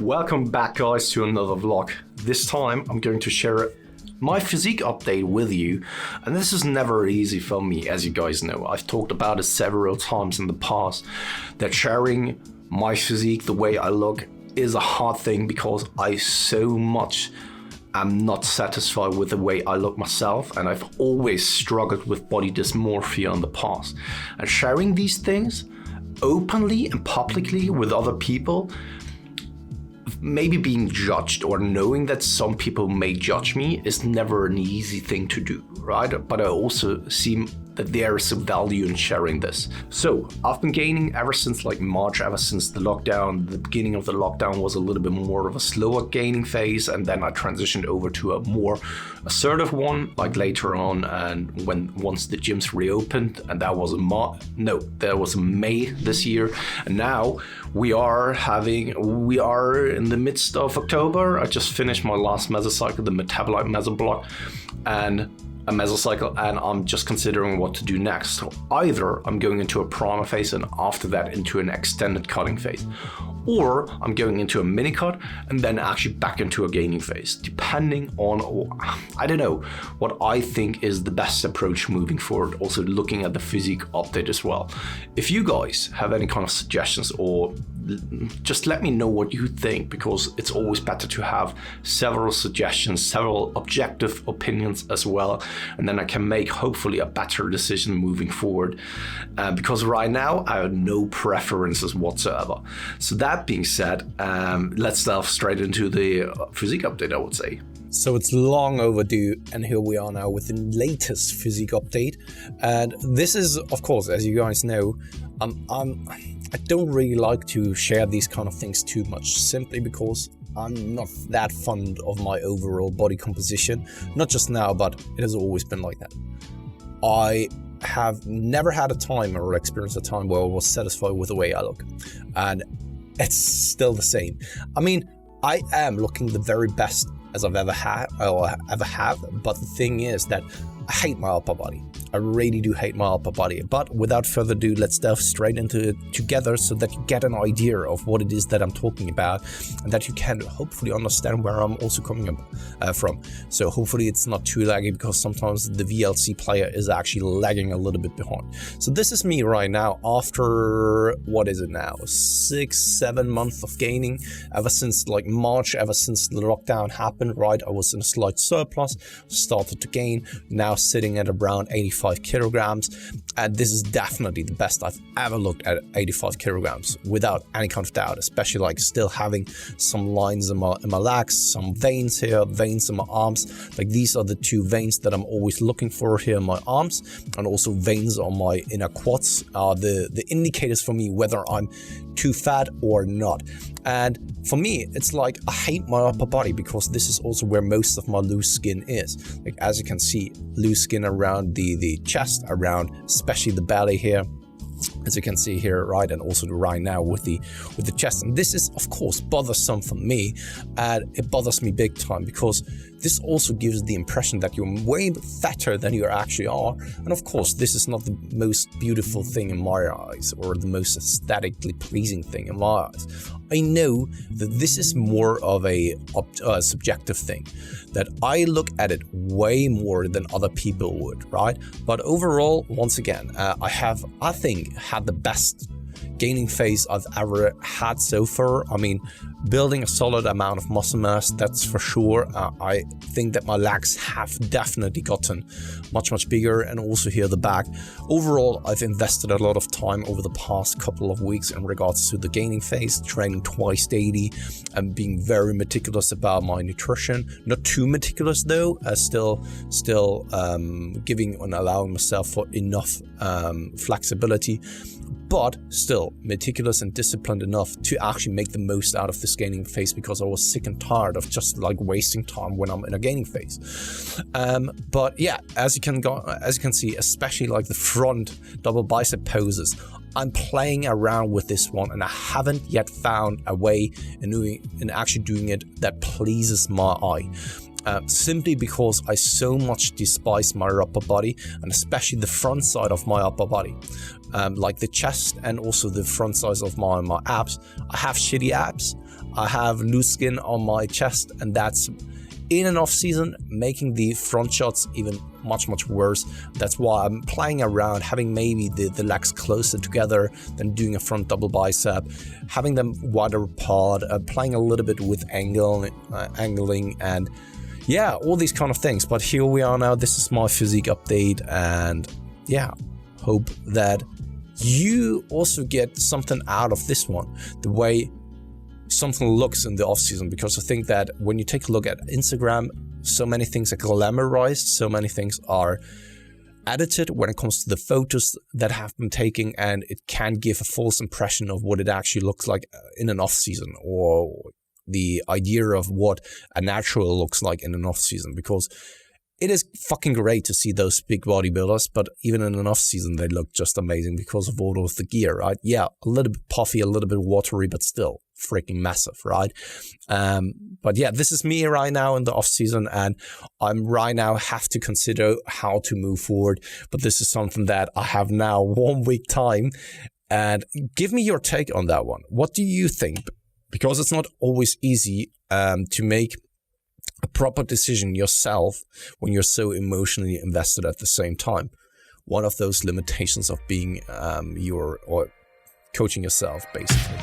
Welcome back, guys, to another vlog. This time I'm going to share my physique update with you, and this is never easy for me, as you guys know. I've talked about it several times in the past that sharing my physique, the way I look, is a hard thing because I so much am not satisfied with the way I look myself, and I've always struggled with body dysmorphia in the past. And sharing these things openly and publicly with other people, maybe being judged or knowing that some people may judge me, is never an easy thing to do, right? But I also see that there is some value in sharing this. So I've been gaining ever since like March, ever since the lockdown. The beginning of the lockdown was a little bit more of a slower gaining phase, and then I transitioned over to a more assertive one like later on, and once the gyms reopened, and that was May this year. And now we are in the midst of October. I just finished my last mesocycle, the metabolite mesoblock, and a mesocycle, and I'm just considering what to do next. So either I'm going into a primer phase and after that into an extended cutting phase, or I'm going into a mini cut and then actually back into a gaining phase, depending on, I don't know, what I think is the best approach moving forward. Also looking at the physique update as well. If you guys have any kind of suggestions, or just let me know what you think, because it's always better to have several suggestions, several objective opinions as well, and then I can make hopefully a better decision moving forward, because right now I have no preferences whatsoever. So that being said, let's delve straight into the physique update, I would say. So it's long overdue, and here we are now with the latest physique update. And this is, of course, as you guys know, I don't really like to share these kind of things too much, simply because I'm not that fond of my overall body composition. Not just now, but it has always been like that. I have never had a time or experienced a time where I was satisfied with the way I look. And it's still the same. I mean, I am looking the very best as I've ever had, but the thing is that I hate my upper body. I really do hate my upper body. But without further ado, let's delve straight into it together so that you get an idea of what it is that I'm talking about, and that you can hopefully understand where I'm also coming from. So hopefully it's not too laggy, because sometimes the VLC player is actually lagging a little bit behind. So this is me right now after, what is it now, 6-7 months of gaining. Ever since like March, ever since the lockdown happened, right, I was in a slight surplus, started to gain, now sitting at around 85 kilograms, and this is definitely the best I've ever looked at, 85 kilograms, without any kind of doubt, especially like still having some lines in my legs, some veins here, veins in my arms. Like these are the two veins that I'm always looking for here in my arms, and also veins on my inner quads are the indicators for me whether I'm too fat or not. And for me, it's like I hate my upper body, because this is also where most of my loose skin is. Like as you can see, loose skin around the chest, around especially the belly here, as you can see here, right, and also right now with the chest. And this is of course bothersome for me, and it bothers me big time, because this also gives the impression that you're way fatter than you actually are. And of course, this is not the most beautiful thing in my eyes, or the most aesthetically pleasing thing in my eyes. I know that this is more of a subjective thing, that I look at it way more than other people would, right? But overall, once again, I think had the best gaining phase I've ever had so far. I mean, building a solid amount of muscle mass, that's for sure. I think that my legs have definitely gotten much bigger, and also here the back. Overall, I've invested a lot of time over the past couple of weeks in regards to the gaining phase, training twice daily and being very meticulous about my nutrition. Not too meticulous though, still giving and allowing myself for enough flexibility, but still meticulous and disciplined enough to actually make the most out of this gaining phase, because I was sick and tired of just like wasting time when I'm in a gaining phase. But yeah, as you can see, especially like the front double bicep poses, I'm playing around with this one, and I haven't yet found a way in actually doing it that pleases my eye. Simply because I so much despise my upper body, and especially the front side of my upper body, like the chest and also the front sides of my abs. I have shitty abs. I have loose skin on my chest, and that's in an off season making the front shots even much worse. That's why I'm playing around, having maybe the legs closer together than doing a front double bicep, having them wider apart, playing a little bit with angling, and yeah, all these kind of things. But here we are now. This is my physique update, and yeah, hope that you also get something out of this one, the way something looks in the off season, because I think that when you take a look at Instagram, so many things are glamorized, so many things are edited when it comes to the photos that have been taken, and it can give a false impression of what it actually looks like in an off season, or the idea of what a natural looks like in an off season, because it is fucking great to see those big bodybuilders, but even in an off season, they look just amazing because of all of the gear, right? Yeah, a little bit puffy, a little bit watery, but still freaking massive, right? But yeah, this is me right now in the off season, and I'm right now have to consider how to move forward. But this is something that I have now 1 week time, and give me your take on that one. What do you think? Because it's not always easy to make a proper decision yourself when you're so emotionally invested at the same time. One of those limitations of being or coaching yourself, basically.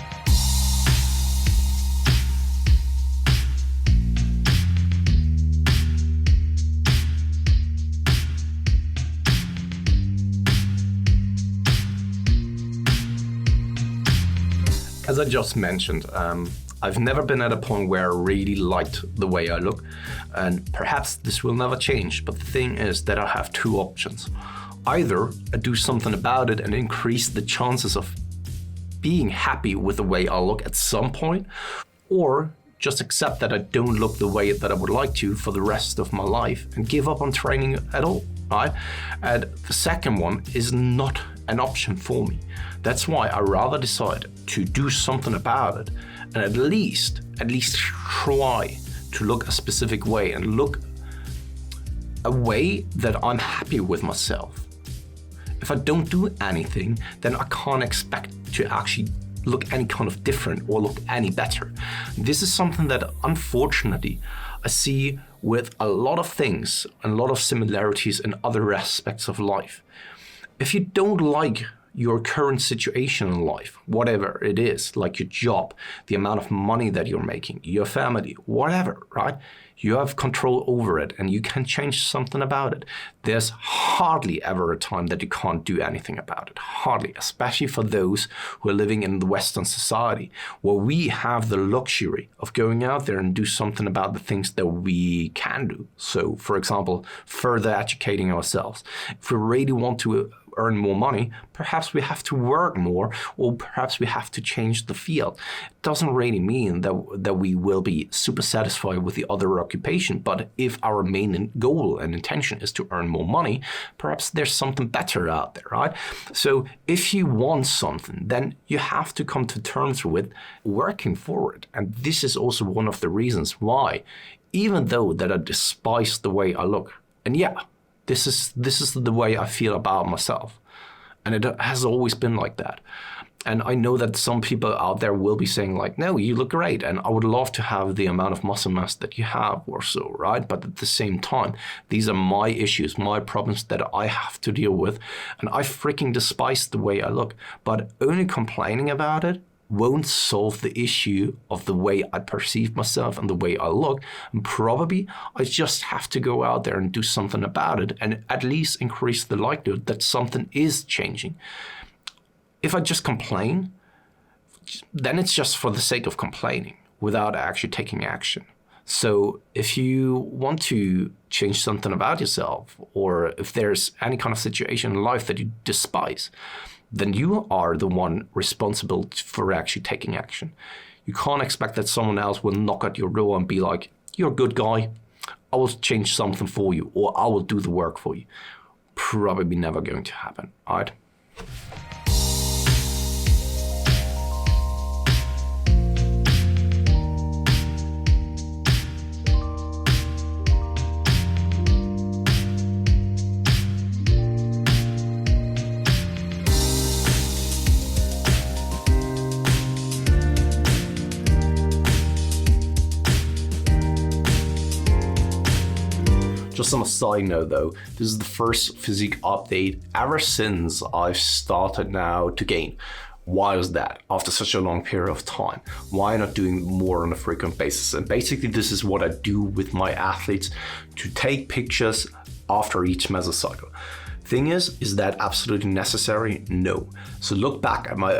As I just mentioned, I've never been at a point where I really liked the way I look, and perhaps this will never change, but the thing is that I have two options. Either I do something about it and increase the chances of being happy with the way I look at some point, or just accept that I don't look the way that I would like to for the rest of my life and give up on training at all, right? And the second one is not an option for me. That's why I rather decide to do something about it and at least try to look a specific way and look a way that I'm happy with myself. If I don't do anything, then I can't expect to actually look any kind of different or look any better. This is something that unfortunately I see with a lot of things and a lot of similarities in other aspects of life. If you don't like your current situation in life, whatever it is, like your job, the amount of money that you're making, your family, whatever, right? You have control over it and you can change something about it. There's hardly ever a time that you can't do anything about it. Hardly, especially for those who are living in the Western society, where we have the luxury of going out there and do something about the things that we can do. So, for example, further educating ourselves. If we really want to earn more money, perhaps we have to work more, or perhaps we have to change the field. It doesn't really mean that we will be super satisfied with the other occupation, but if our main goal and intention is to earn more money, perhaps there's something better out there, right? So if you want something, then you have to come to terms with working for it. And this is also one of the reasons why, even though that I despise the way I look, and yeah, this is the way I feel about myself. And it has always been like that. And I know that some people out there will be saying like, no, you look great. And I would love to have the amount of muscle mass that you have or so, right? But at the same time, these are my issues, my problems that I have to deal with. And I freaking despise the way I look. But only complaining about it won't solve the issue of the way I perceive myself and the way I look. And probably I just have to go out there and do something about it and at least increase the likelihood that something is changing. If I just complain, then it's just for the sake of complaining without actually taking action. So if you want to change something about yourself, or if there's any kind of situation in life that you despise, then you are the one responsible for actually taking action. You can't expect that someone else will knock at your door and be like, you're a good guy, I will change something for you, or I will do the work for you. Probably never going to happen, right? Just on a side note though, this is the first physique update ever since I've started now to gain. Why is that? After such a long period of time, why not doing more on a frequent basis? And basically this is what I do with my athletes, to take pictures after each mesocycle. Thing is that absolutely necessary? No. So look back at my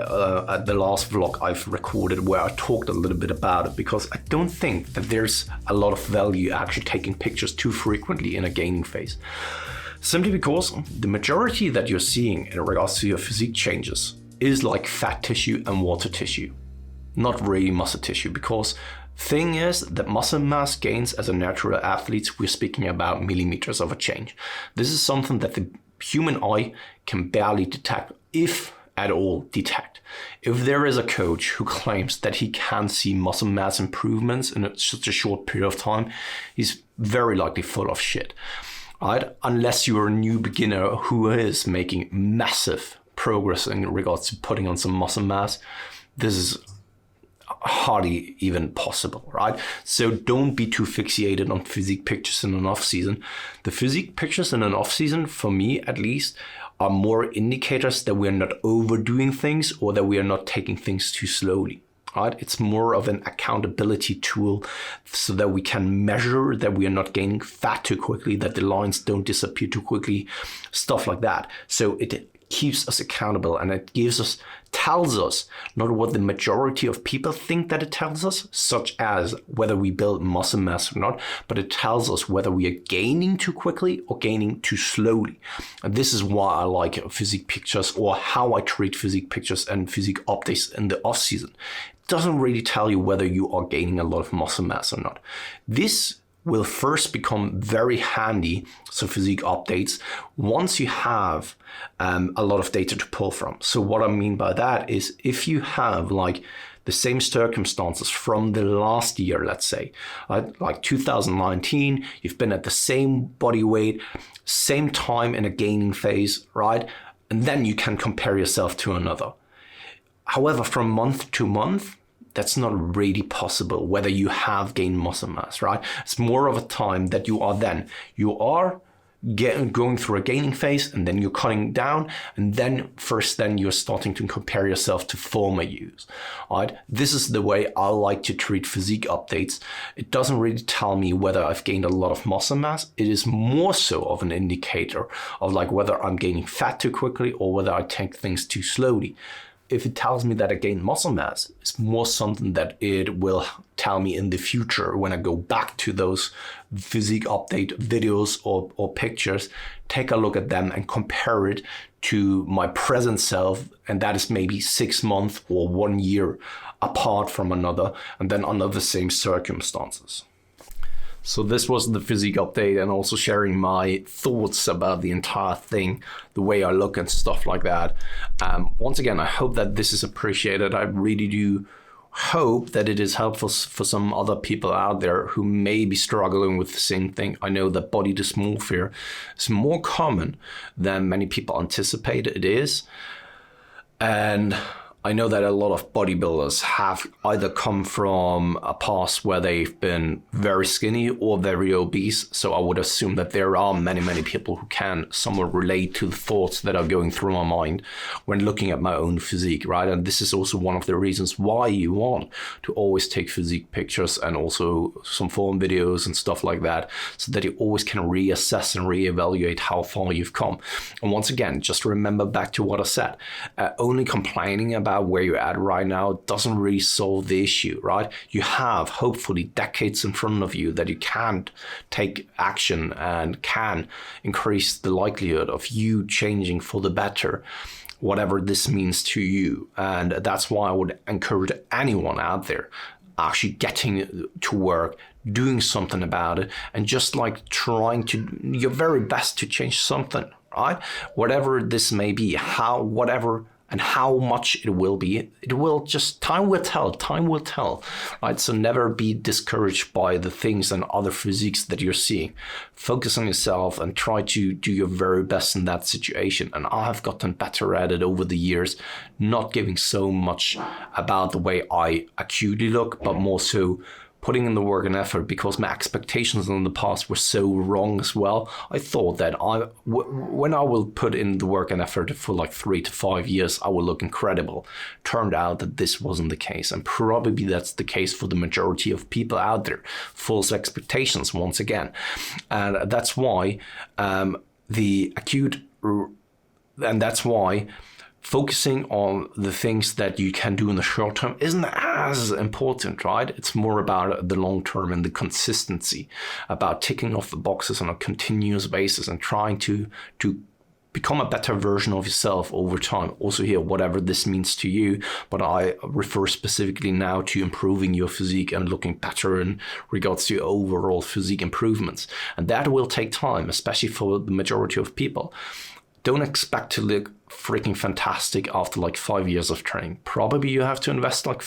at the last vlog I've recorded where I talked a little bit about it, because I don't think that there's a lot of value actually taking pictures too frequently in a gaining phase. Simply because the majority that you're seeing in regards to your physique changes is like fat tissue and water tissue, not really muscle tissue, because thing is that muscle mass gains as a natural athlete, we're speaking about millimeters of a change. This is something that the human eye can barely detect, if at all detect. If there is a coach who claims that he can see muscle mass improvements in such a short period of time, he's very likely full of shit, right? Unless you're a new beginner who is making massive progress in regards to putting on some muscle mass, this is hardly even possible, right? So don't be too fixated on physique pictures in an off season. The physique pictures in an off season, for me at least, are more indicators that we're not overdoing things or that we are not taking things too slowly, right? It's more of an accountability tool so that we can measure that we are not gaining fat too quickly, that the lines don't disappear too quickly, stuff like that. So it keeps us accountable, and it tells us not what the majority of people think that it tells us, such as whether we build muscle mass or not, but it tells us whether we are gaining too quickly or gaining too slowly. And this is why I like physique pictures, or how I treat physique pictures and physique updates in the off season. It doesn't really tell you whether you are gaining a lot of muscle mass or not. This will first become very handy, so physique updates, once you have a lot of data to pull from. So what I mean by that is, if you have like the same circumstances from the last year, let's say, like 2019, you've been at the same body weight, same time in a gaining phase, right? And then you can compare yourself to another. However, from month to month, that's not really possible, whether you have gained muscle mass, right? It's more of a time that you are going through a gaining phase, and then you're cutting down, and then you're starting to compare yourself to former years, right? This is the way I like to treat physique updates. It doesn't really tell me whether I've gained a lot of muscle mass. It is more so of an indicator of like whether I'm gaining fat too quickly or whether I take things too slowly. If it tells me that I gain muscle mass, it's more something that it will tell me in the future when I go back to those physique update videos or pictures, take a look at them and compare it to my present self, and that is maybe 6 months or 1 year apart from another, and then under the same circumstances. So this was the physique update, and also sharing my thoughts about the entire thing, the way I look and stuff like that. Once again, I hope that this is appreciated. I really do hope that it is helpful for some other people out there who may be struggling with the same thing. I know that body dysmorphia is more common than many people anticipate it is. And I know that a lot of bodybuilders have either come from a past where they've been very skinny or very obese. So I would assume that there are many, many people who can somewhat relate to the thoughts that are going through my mind when looking at my own physique, right? And this is also one of the reasons why you want to always take physique pictures and also some form videos and stuff like that, so that you always can reassess and reevaluate how far you've come. And once again, just remember back to what I said, only complaining about where you're at right now doesn't really solve the issue, right? You have hopefully decades in front of you that you can take action and can increase the likelihood of you changing for the better, whatever this means to you. And that's why I would encourage anyone out there actually getting to work, doing something about it, and just like trying to your very best to change something, right? Whatever this may be, whatever and how much it will be, time will tell, right? So never be discouraged by the things and other physiques that you're seeing. Focus on yourself and try to do your very best in that situation. And I have gotten better at it over the years, not giving so much about the way I acutely look, but more so putting in the work and effort because my expectations in the past were so wrong as well. I thought that when I will put in the work and effort for like 3 to 5 years, I will look incredible. Turned out that this wasn't the case, and probably that's the case for the majority of people out there. False expectations once again, and that's why that's why focusing on the things that you can do in the short term isn't as important, right? It's more about the long term and the consistency, about ticking off the boxes on a continuous basis and trying to become a better version of yourself over time. Also here, whatever this means to you, but I refer specifically now to improving your physique and looking better in regards to your overall physique improvements. And that will take time, especially for the majority of people. Don't expect to look freaking fantastic after like 5 years of training. Probably you have to invest like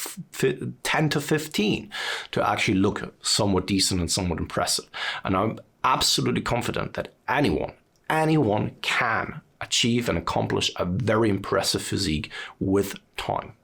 10 to 15 to actually look somewhat decent and somewhat impressive. And I'm absolutely confident that anyone can achieve and accomplish a very impressive physique with time.